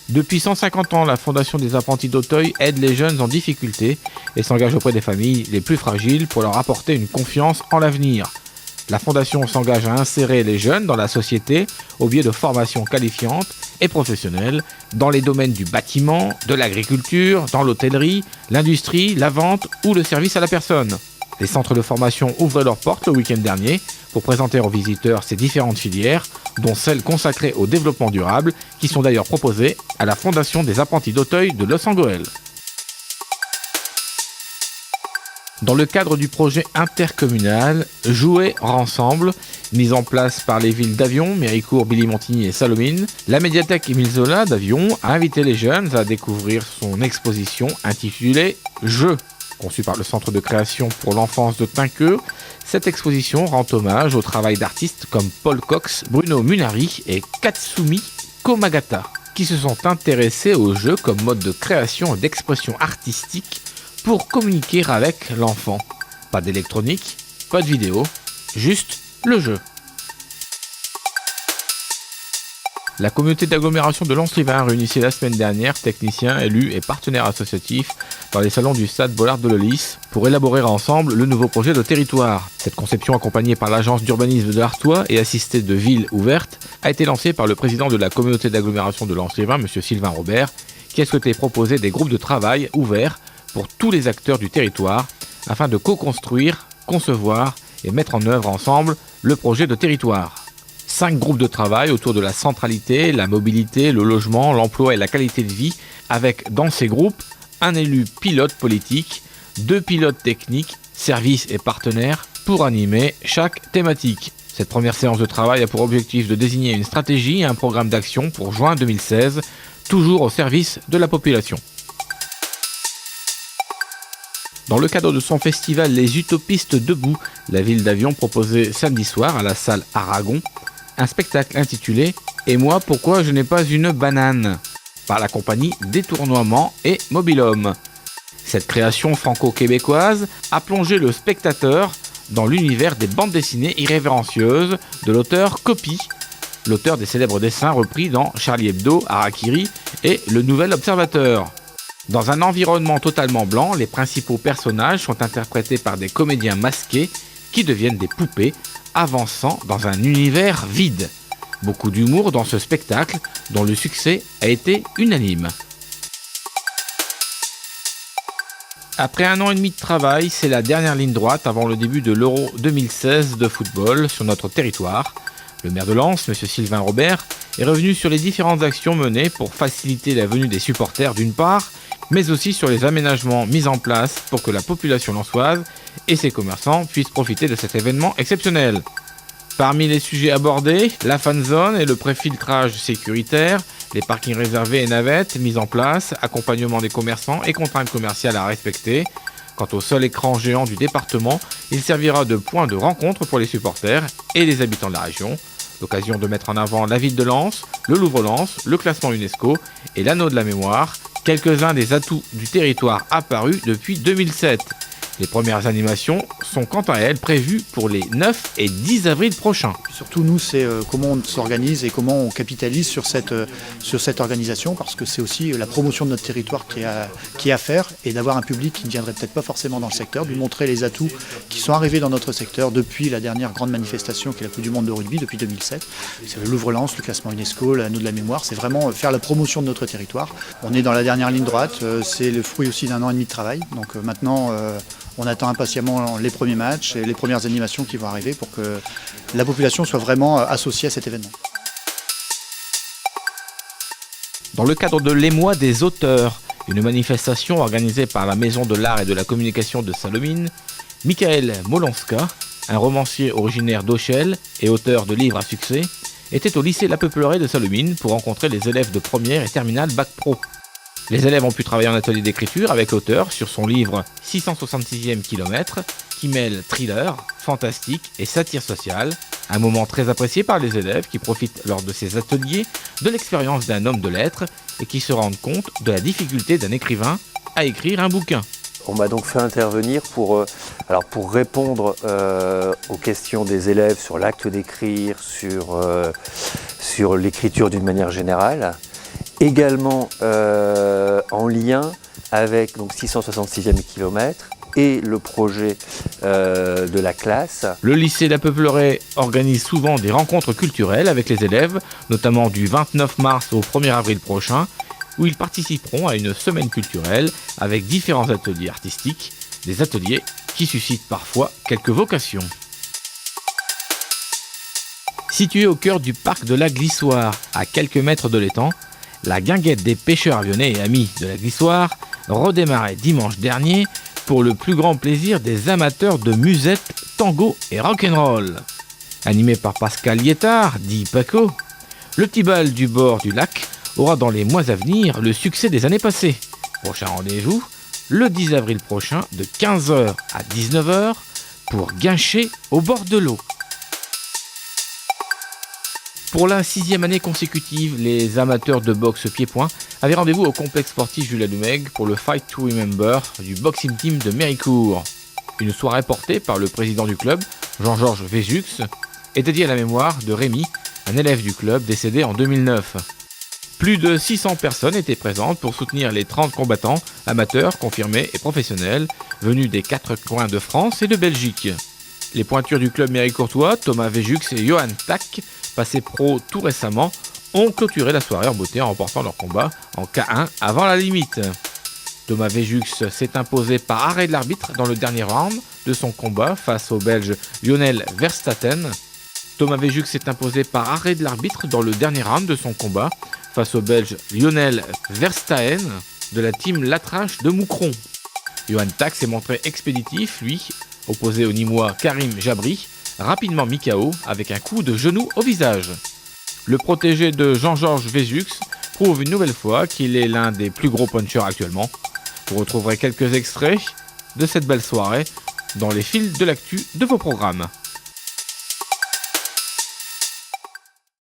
Depuis 150 ans, la Fondation des apprentis d'Auteuil aide les jeunes en difficulté et s'engage auprès des familles les plus fragiles pour leur apporter une confiance en l'avenir. La Fondation s'engage à insérer les jeunes dans la société au biais de formations qualifiantes et professionnelles dans les domaines du bâtiment, de l'agriculture, dans l'hôtellerie, l'industrie, la vente ou le service à la personne. Les centres de formation ouvraient leurs portes le week-end dernier pour présenter aux visiteurs ces différentes filières, dont celles consacrées au développement durable, qui sont d'ailleurs proposées à la Fondation des apprentis d'Auteuil de Los Angeles. Dans le cadre du projet intercommunal Jouer ensemble, mis en place par les villes d'Avion, Méricourt, Billy-Montigny et Salomine, la médiathèque Émile Zola d'Avion a invité les jeunes à découvrir son exposition intitulée Jeux. Conçue par le Centre de création pour l'enfance de Tinqueux, cette exposition rend hommage au travail d'artistes comme Paul Cox, Bruno Munari et Katsumi Komagata, qui se sont intéressés aux jeux comme mode de création et d'expression artistique pour communiquer avec l'enfant. Pas d'électronique, pas de vidéo, juste le jeu. La communauté d'agglomération de Lens-Liévin réunissait la semaine dernière techniciens, élus et partenaires associatifs dans les salons du stade Bollard de Lellis pour élaborer ensemble le nouveau projet de territoire. Cette conception, accompagnée par l'agence d'urbanisme de l'Artois et assistée de villes ouvertes, a été lancée par le président de la communauté d'agglomération de Lens-Liévin, M. Sylvain Robert, qui a souhaité proposer des groupes de travail ouverts pour tous les acteurs du territoire afin de co-construire, concevoir et mettre en œuvre ensemble le projet de territoire. 5 groupes de travail autour de la centralité, la mobilité, le logement, l'emploi et la qualité de vie, avec dans ces groupes un élu pilote politique, 2 pilotes techniques, services et partenaires pour animer chaque thématique. Cette première séance de travail a pour objectif de désigner une stratégie et un programme d'action pour juin 2016, toujours au service de la population. Dans le cadre de son festival Les Utopistes debout, la ville d'Avion proposait samedi soir à la salle Aragon un spectacle intitulé « Et moi, pourquoi je n'ai pas une banane ?» par la compagnie Détournoiement et Mobilhome. Cette création franco-québécoise a plongé le spectateur dans l'univers des bandes dessinées irrévérencieuses de l'auteur Copy, l'auteur des célèbres dessins repris dans Charlie Hebdo, Harakiri et Le Nouvel Observateur. Dans un environnement totalement blanc, les principaux personnages sont interprétés par des comédiens masqués qui deviennent des poupées avançant dans un univers vide. Beaucoup d'humour dans ce spectacle dont le succès a été unanime. Après 1 an et demi de travail, c'est la dernière ligne droite avant le début de l'Euro 2016 de football sur notre territoire. Le maire de Lens, M. Sylvain Robert, est revenu sur les différentes actions menées pour faciliter la venue des supporters d'une part, mais aussi sur les aménagements mis en place pour que la population lensoise et ses commerçants puissent profiter de cet événement exceptionnel. Parmi les sujets abordés, la fan zone et le préfiltrage sécuritaire, les parkings réservés et navettes mis en place, accompagnement des commerçants et contraintes commerciales à respecter. Quant au seul écran géant du département, il servira de point de rencontre pour les supporters et les habitants de la région. L'occasion de mettre en avant la ville de Lens, le Louvre-Lens, le classement UNESCO et l'anneau de la mémoire, quelques-uns des atouts du territoire apparus depuis 2007. Les premières animations sont quant à elles prévues pour les 9 et 10 avril prochains. Surtout nous, c'est comment on s'organise et comment on capitalise sur cette organisation, parce que c'est aussi la promotion de notre territoire qui est à faire, et d'avoir un public qui ne viendrait peut-être pas forcément dans le secteur, de lui montrer les atouts qui sont arrivés dans notre secteur depuis la dernière grande manifestation qui est la Coupe du Monde de rugby depuis 2007. C'est le Louvre-Lens, le classement UNESCO, l'anneau de la mémoire, c'est vraiment faire la promotion de notre territoire. On est dans la dernière ligne droite, c'est le fruit aussi d'1 an et demi de travail, donc maintenant on attend impatiemment les premiers matchs et les premières animations qui vont arriver pour que la population soit vraiment associée à cet événement. Dans le cadre de l'Émoi des auteurs, une manifestation organisée par la Maison de l'Art et de la Communication de Salomine, Michael Molonska, un romancier originaire d'Auchel et auteur de livres à succès, était au lycée La Peuplerée de Salomine pour rencontrer les élèves de première et terminale Bac Pro. Les élèves ont pu travailler en atelier d'écriture avec l'auteur sur son livre 666e kilomètre qui mêle thriller, fantastique et satire sociale. Un moment très apprécié par les élèves qui profitent lors de ces ateliers de l'expérience d'un homme de lettres et qui se rendent compte de la difficulté d'un écrivain à écrire un bouquin. On m'a donc fait intervenir pour répondre aux questions des élèves sur l'acte d'écrire, sur l'écriture d'une manière générale. Également en lien avec donc 666e kilomètre et le projet de la classe. Le lycée d'A Peupleray organise souvent des rencontres culturelles avec les élèves, notamment du 29 mars au 1er avril prochain, où ils participeront à une semaine culturelle avec différents ateliers artistiques, des ateliers qui suscitent parfois quelques vocations. Située au cœur du parc de la Glissoire, à quelques mètres de l'étang, la guinguette des pêcheurs avionnés et amis de la Glissoire redémarrait dimanche dernier pour le plus grand plaisir des amateurs de musette, tango et rock'n'roll. Animé par Pascal Liétard, dit Paco, le petit bal du bord du lac aura dans les mois à venir le succès des années passées. Prochain rendez-vous, le 10 avril prochain de 15h à 19h pour guincher au bord de l'eau. Pour la 6e année consécutive, les amateurs de boxe pied-point avaient rendez-vous au complexe sportif Jules Alumègue pour le Fight to Remember du Boxing Team de Méricourt. Une soirée portée par le président du club, Jean-Georges Véjux, est dédiée à la mémoire de Rémi, un élève du club décédé en 2009. Plus de 600 personnes étaient présentes pour soutenir les 30 combattants, amateurs, confirmés et professionnels, venus des 4 coins de France et de Belgique. Les pointures du club méricourtois, Thomas Véjux et Johan Tack, passés pro tout récemment, ont clôturé la soirée en beauté en remportant leur combat en K1 avant la limite. Thomas Véjux s'est imposé par arrêt de l'arbitre dans le dernier round de son combat face au Belge Lionel Verstappen. Thomas Véjux s'est imposé par arrêt de l'arbitre dans le dernier round de son combat face au Belge Lionel Verstappen de la team Latrache de Moucron. Johan Tack s'est montré expéditif, lui, opposé au Nîmois Karim Jabri, rapidement mis KO avec un coup de genou au visage. Le protégé de Jean-Georges Véjux prouve une nouvelle fois qu'il est l'un des plus gros punchers actuellement. Vous retrouverez quelques extraits de cette belle soirée dans les fils de l'actu de vos programmes.